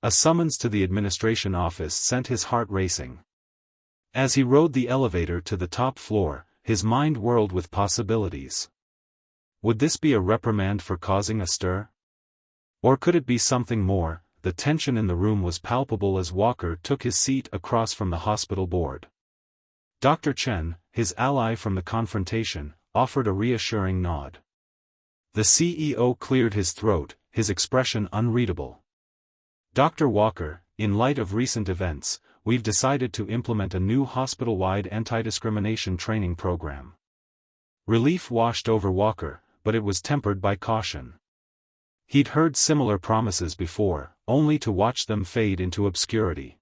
A summons to the administration office sent his heart racing. As he rode the elevator to the top floor, his mind whirled with possibilities. Would this be a reprimand for causing a stir? Or could it be something more? The tension in the room was palpable as Walker took his seat across from the hospital board. Dr. Chen, his ally from the confrontation, offered a reassuring nod. The CEO cleared his throat, his expression unreadable. "Dr. Walker, in light of recent events, we've decided to implement a new hospital-wide anti-discrimination training program." Relief washed over Walker, but it was tempered by caution. He'd heard similar promises before, only to watch them fade into obscurity.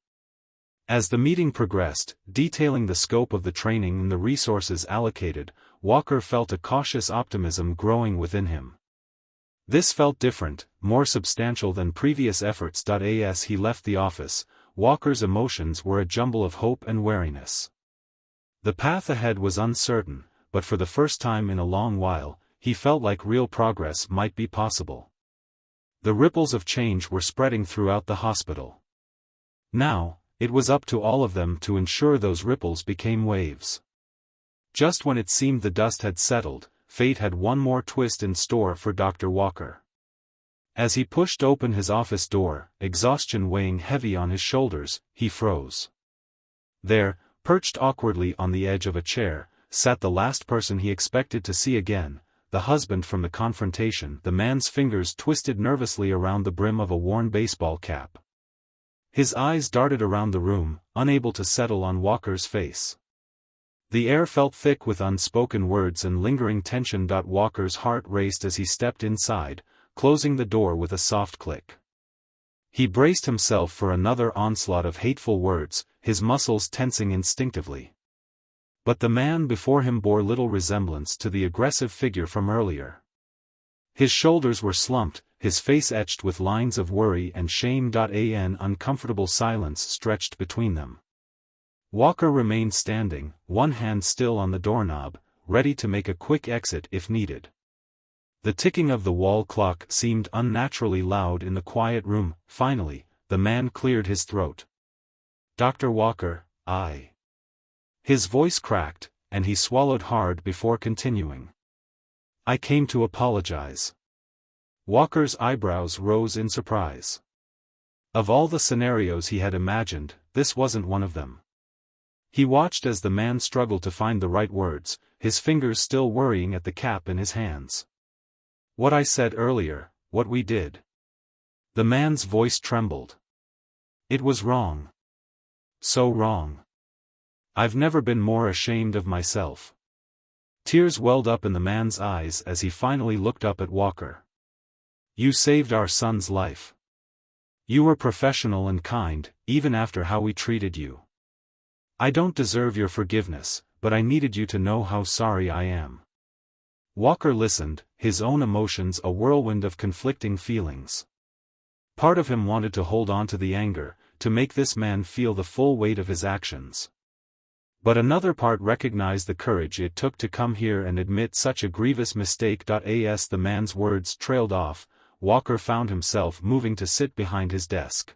As the meeting progressed, detailing the scope of the training and the resources allocated, Walker felt a cautious optimism growing within him. This felt different, more substantial than previous efforts. As he left the office, Walker's emotions were a jumble of hope and wariness. The path ahead was uncertain, but for the first time in a long while, he felt like real progress might be possible. The ripples of change were spreading throughout the hospital. Now, it was up to all of them to ensure those ripples became waves. Just when it seemed the dust had settled, fate had one more twist in store for Dr. Walker. As he pushed open his office door, exhaustion weighing heavy on his shoulders, he froze. There, perched awkwardly on the edge of a chair, sat the last person he expected to see again, the husband from the confrontation. The man's fingers twisted nervously around the brim of a worn baseball cap. His eyes darted around the room, unable to settle on Walker's face. The air felt thick with unspoken words and lingering tension. Walker's heart raced as he stepped inside, closing the door with a soft click. He braced himself for another onslaught of hateful words, his muscles tensing instinctively. But the man before him bore little resemblance to the aggressive figure from earlier. His shoulders were slumped, his face etched with lines of worry and shame. An uncomfortable silence stretched between them. Walker remained standing, one hand still on the doorknob, ready to make a quick exit if needed. The ticking of the wall clock seemed unnaturally loud in the quiet room. Finally, the man cleared his throat. "Dr. Walker, I..." His voice cracked, and he swallowed hard before continuing. "I came to apologize." Walker's eyebrows rose in surprise. Of all the scenarios he had imagined, this wasn't one of them. He watched as the man struggled to find the right words, his fingers still worrying at the cap in his hands. "What I said earlier, what we did." The man's voice trembled. "It was wrong. So wrong. I've never been more ashamed of myself." Tears welled up in the man's eyes as he finally looked up at Walker. "You saved our son's life. You were professional and kind, even after how we treated you. I don't deserve your forgiveness, but I needed you to know how sorry I am." Walker listened, his own emotions a whirlwind of conflicting feelings. Part of him wanted to hold on to the anger, to make this man feel the full weight of his actions. But another part recognized the courage it took to come here and admit such a grievous mistake. As the man's words trailed off, Walker found himself moving to sit behind his desk.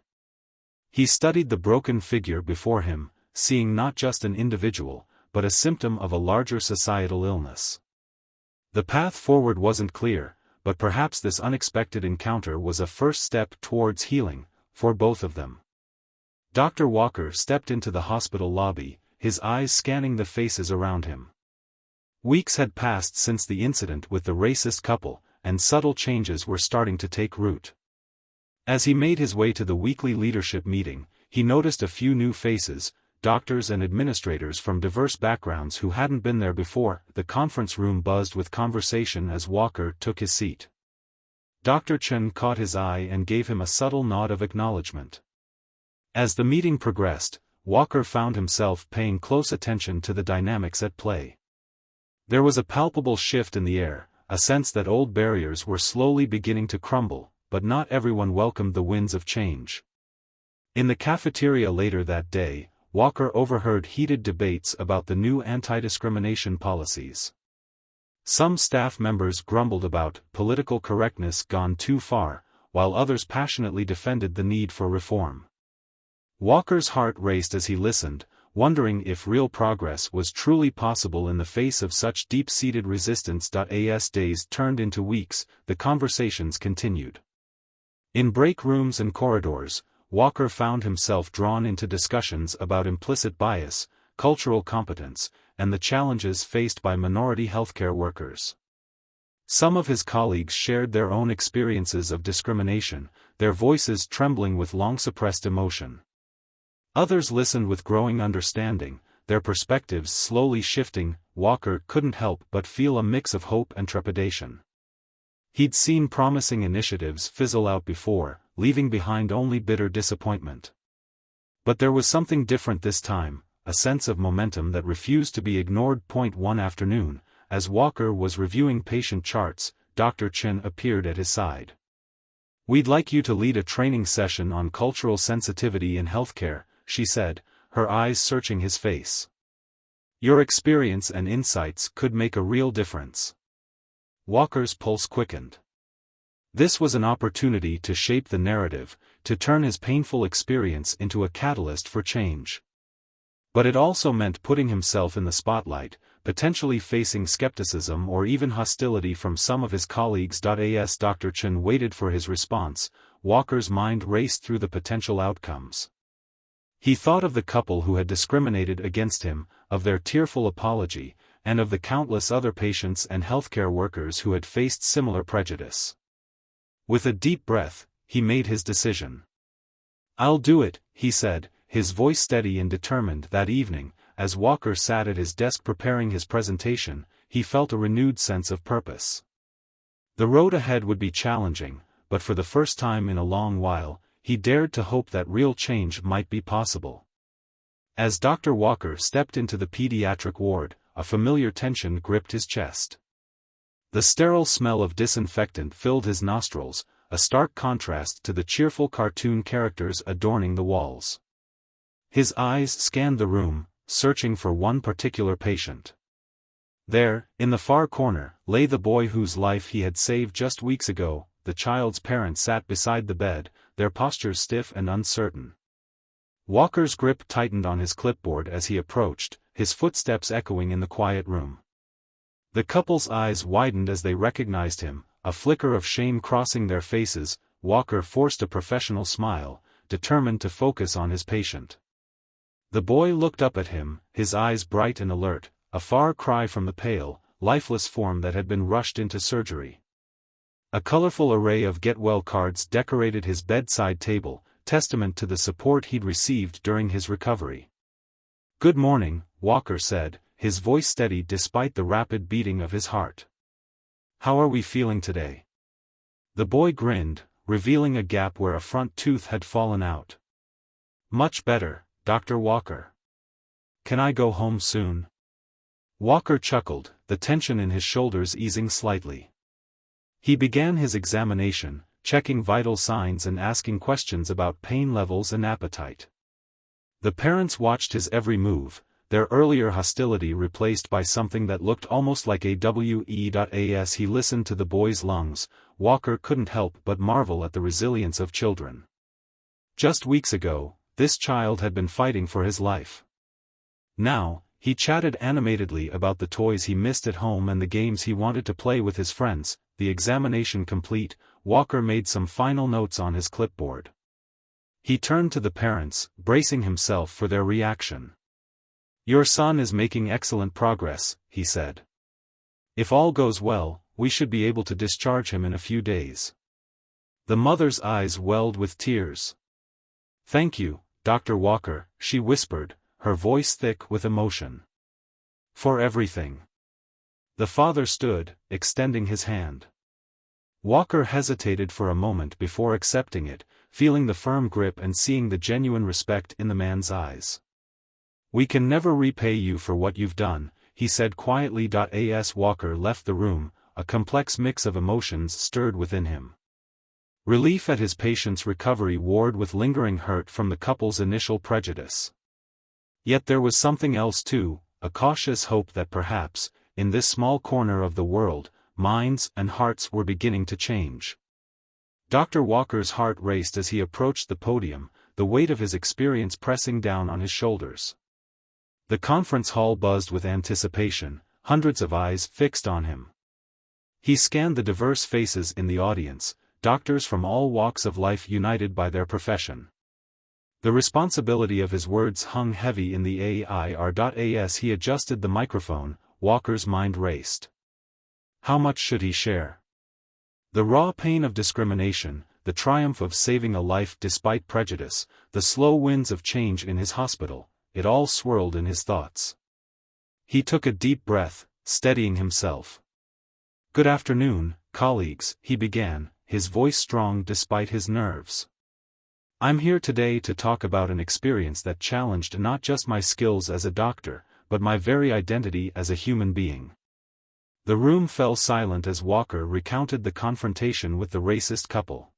He studied the broken figure before him, seeing not just an individual, but a symptom of a larger societal illness. The path forward wasn't clear, but perhaps this unexpected encounter was a first step towards healing, for both of them. Dr. Walker stepped into the hospital lobby, his eyes scanning the faces around him. Weeks had passed since the incident with the racist couple, and subtle changes were starting to take root. As he made his way to the weekly leadership meeting, he noticed a few new faces, doctors and administrators from diverse backgrounds who hadn't been there before. The conference room buzzed with conversation as Walker took his seat. Dr. Chen caught his eye and gave him a subtle nod of acknowledgement. As the meeting progressed, Walker found himself paying close attention to the dynamics at play. There was a palpable shift in the air, a sense that old barriers were slowly beginning to crumble, but not everyone welcomed the winds of change. In the cafeteria later that day, Walker overheard heated debates about the new anti-discrimination policies. Some staff members grumbled about political correctness gone too far, while others passionately defended the need for reform. Walker's heart raced as he listened, wondering if real progress was truly possible in the face of such deep-seated resistance. As days turned into weeks, the conversations continued. In break rooms and corridors, Walker found himself drawn into discussions about implicit bias, cultural competence, and the challenges faced by minority healthcare workers. Some of his colleagues shared their own experiences of discrimination, their voices trembling with long-suppressed emotion. Others listened with growing understanding, their perspectives slowly shifting. Walker couldn't help but feel a mix of hope and trepidation. He'd seen promising initiatives fizzle out before, leaving behind only bitter disappointment. But there was something different this time, a sense of momentum that refused to be ignored. One afternoon, as Walker was reviewing patient charts, Dr. Chen appeared at his side. "We'd like you to lead a training session on cultural sensitivity in healthcare," she said, her eyes searching his face. "Your experience and insights could make a real difference." Walker's pulse quickened. This was an opportunity to shape the narrative, to turn his painful experience into a catalyst for change. But it also meant putting himself in the spotlight, potentially facing skepticism or even hostility from some of his colleagues. As Dr. Chen waited for his response, Walker's mind raced through the potential outcomes. He thought of the couple who had discriminated against him, of their tearful apology, and of the countless other patients and healthcare workers who had faced similar prejudice. With a deep breath, he made his decision. "I'll do it," he said, his voice steady and determined. That evening, as Walker sat at his desk preparing his presentation, he felt a renewed sense of purpose. The road ahead would be challenging, but for the first time in a long while, he dared to hope that real change might be possible. As Dr. Walker stepped into the pediatric ward, a familiar tension gripped his chest. The sterile smell of disinfectant filled his nostrils, a stark contrast to the cheerful cartoon characters adorning the walls. His eyes scanned the room, searching for one particular patient. There, in the far corner, lay the boy whose life he had saved just weeks ago. The child's parents sat beside the bed, their postures stiff and uncertain. Walker's grip tightened on his clipboard as he approached, his footsteps echoing in the quiet room. The couple's eyes widened as they recognized him, a flicker of shame crossing their faces. Walker forced a professional smile, determined to focus on his patient. The boy looked up at him, his eyes bright and alert, a far cry from the pale, lifeless form that had been rushed into surgery. A colorful array of get-well cards decorated his bedside table, testament to the support he'd received during his recovery. "Good morning," Walker said, his voice steady despite the rapid beating of his heart. "How are we feeling today?" The boy grinned, revealing a gap where a front tooth had fallen out. "Much better, Dr. Walker. Can I go home soon?" Walker chuckled, the tension in his shoulders easing slightly. He began his examination, checking vital signs and asking questions about pain levels and appetite. The parents watched his every move, their earlier hostility replaced by something that looked almost like a As he listened to the boy's lungs, Walker couldn't help but marvel at the resilience of children. Just weeks ago, this child had been fighting for his life. Now, he chatted animatedly about the toys he missed at home and the games he wanted to play with his friends. The examination complete, Walker made some final notes on his clipboard. He turned to the parents, bracing himself for their reaction. "Your son is making excellent progress," he said. "If all goes well, we should be able to discharge him in a few days." The mother's eyes welled with tears. "Thank you, Dr. Walker," she whispered, her voice thick with emotion. "For everything." The father stood, extending his hand. Walker hesitated for a moment before accepting it, feeling the firm grip and seeing the genuine respect in the man's eyes. "We can never repay you for what you've done," he said quietly. As Walker left the room, a complex mix of emotions stirred within him. Relief at his patient's recovery warred with lingering hurt from the couple's initial prejudice. Yet there was something else too, a cautious hope that perhaps, in this small corner of the world, minds and hearts were beginning to change. Dr. Walker's heart raced as he approached the podium, the weight of his experience pressing down on his shoulders. The conference hall buzzed with anticipation, hundreds of eyes fixed on him. He scanned the diverse faces in the audience, doctors from all walks of life united by their profession. The responsibility of his words hung heavy in the air. As he adjusted the microphone, Walker's mind raced. How much should he share? The raw pain of discrimination, the triumph of saving a life despite prejudice, the slow winds of change in his hospital, it all swirled in his thoughts. He took a deep breath, steadying himself. "Good afternoon, colleagues," he began, his voice strong despite his nerves. "I'm here today to talk about an experience that challenged not just my skills as a doctor, but my very identity as a human being." The room fell silent as Walker recounted the confrontation with the racist couple.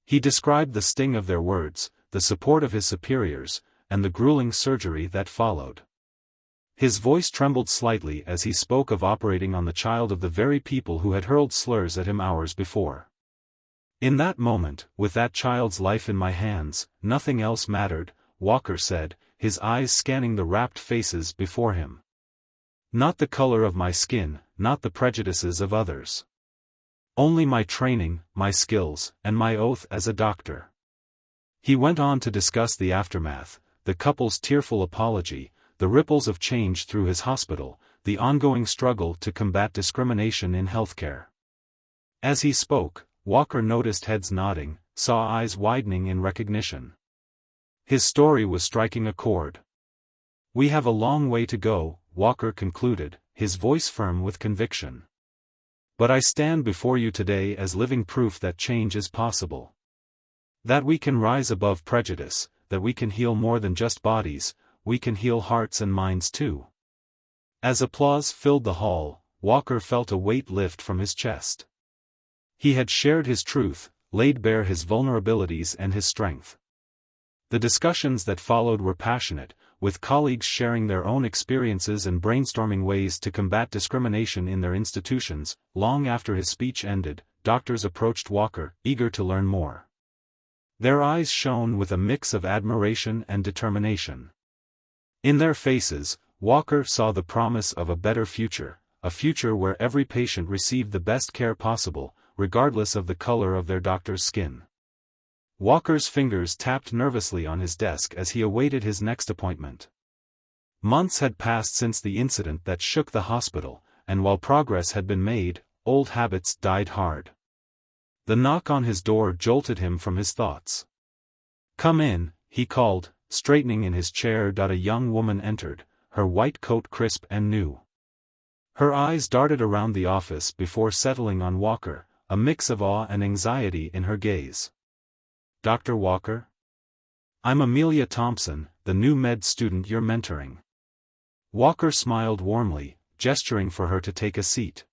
He described the sting of their words, the support of his superiors, and the grueling surgery that followed. His voice trembled slightly as he spoke of operating on the child of the very people who had hurled slurs at him hours before. "In that moment, with that child's life in my hands, nothing else mattered," Walker said, his eyes scanning the rapt faces before him. "Not the color of my skin, not the prejudices of others. Only my training, my skills, and my oath as a doctor." He went on to discuss the aftermath, the couple's tearful apology, the ripples of change through his hospital, the ongoing struggle to combat discrimination in healthcare. As he spoke, Walker noticed heads nodding, saw eyes widening in recognition. His story was striking a chord. "We have a long way to go," Walker concluded, his voice firm with conviction. "But I stand before you today as living proof that change is possible. That we can rise above prejudice, that we can heal more than just bodies, we can heal hearts and minds too." As applause filled the hall, Walker felt a weight lift from his chest. He had shared his truth, laid bare his vulnerabilities and his strength. The discussions that followed were passionate, with colleagues sharing their own experiences and brainstorming ways to combat discrimination in their institutions. Long after his speech ended, doctors approached Walker, eager to learn more. Their eyes shone with a mix of admiration and determination. In their faces, Walker saw the promise of a better future, a future where every patient received the best care possible, regardless of the color of their doctor's skin. Walker's fingers tapped nervously on his desk as he awaited his next appointment. Months had passed since the incident that shook the hospital, and while progress had been made, old habits died hard. The knock on his door jolted him from his thoughts. "Come in," he called, straightening in his chair. A young woman entered, her white coat crisp and new. Her eyes darted around the office before settling on Walker, a mix of awe and anxiety in her gaze. "Dr. Walker? I'm Amelia Thompson, the new med student you're mentoring." Walker smiled warmly, gesturing for her to take a seat.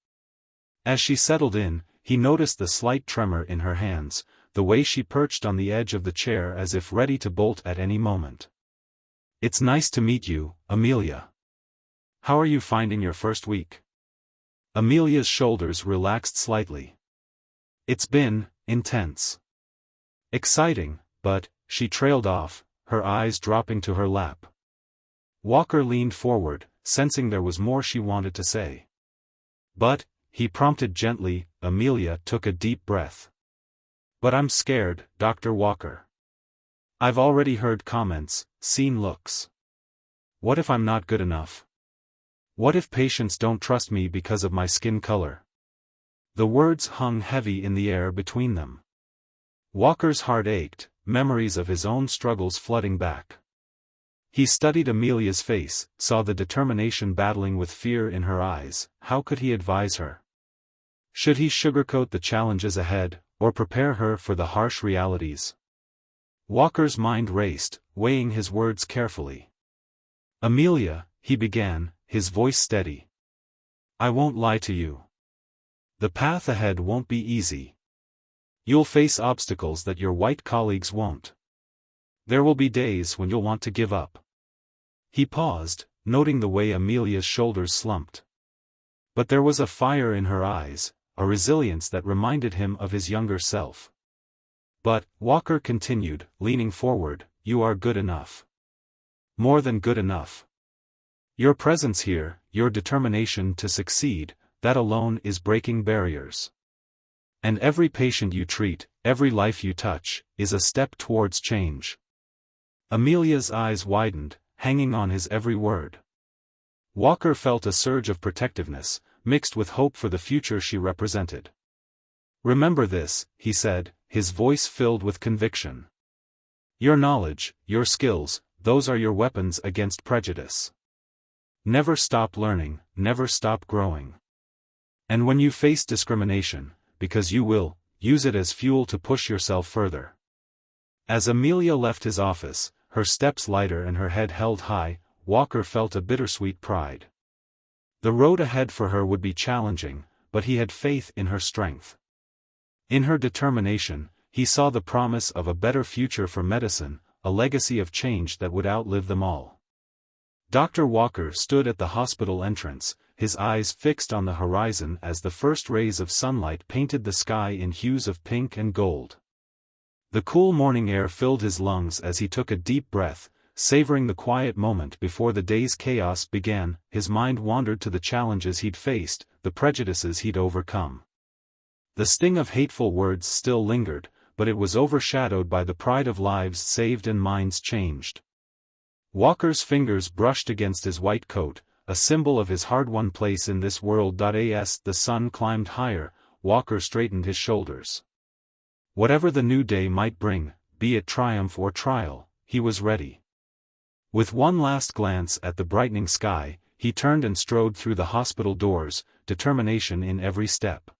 As she settled in, he noticed the slight tremor in her hands, the way she perched on the edge of the chair as if ready to bolt at any moment. "It's nice to meet you, Amelia. How are you finding your first week?" Amelia's shoulders relaxed slightly. "It's been intense. Exciting, but," she trailed off, her eyes dropping to her lap. Walker leaned forward, sensing there was more she wanted to say. "But," he prompted gently. Amelia took a deep breath. "But I'm scared, Dr. Walker. I've already heard comments, seen looks. What if I'm not good enough? What if patients don't trust me because of my skin color?" The words hung heavy in the air between them. Walker's heart ached, memories of his own struggles flooding back. He studied Amelia's face, saw the determination battling with fear in her eyes. How could he advise her? Should he sugarcoat the challenges ahead, or prepare her for the harsh realities? Walker's mind raced, weighing his words carefully. "Amelia," he began, his voice steady. "I won't lie to you. The path ahead won't be easy. You'll face obstacles that your white colleagues won't. There will be days when you'll want to give up." He paused, noting the way Amelia's shoulders slumped. But there was a fire in her eyes, a resilience that reminded him of his younger self. "But," Walker continued, leaning forward, "you are good enough. More than good enough. Your presence here, your determination to succeed, that alone is breaking barriers. And every patient you treat, every life you touch, is a step towards change." Amelia's eyes widened, hanging on his every word. Walker felt a surge of protectiveness, mixed with hope for the future she represented. "Remember this," he said, his voice filled with conviction. "Your knowledge, your skills, those are your weapons against prejudice. Never stop learning, never stop growing. And when you face discrimination, because you will, use it as fuel to push yourself further." As Amelia left his office, her steps lighter and her head held high, Walker felt a bittersweet pride. The road ahead for her would be challenging, but he had faith in her strength. In her determination, he saw the promise of a better future for medicine, a legacy of change that would outlive them all. Dr. Walker stood at the hospital entrance, his eyes fixed on the horizon as the first rays of sunlight painted the sky in hues of pink and gold. The cool morning air filled his lungs as he took a deep breath, savoring the quiet moment before the day's chaos began. His mind wandered to the challenges he'd faced, the prejudices he'd overcome. The sting of hateful words still lingered, but it was overshadowed by the pride of lives saved and minds changed. Walker's fingers brushed against his white coat, a symbol of his hard-won place in this world. As the sun climbed higher, Walker straightened his shoulders. Whatever the new day might bring, be it triumph or trial, he was ready. With one last glance at the brightening sky, he turned and strode through the hospital doors, determination in every step.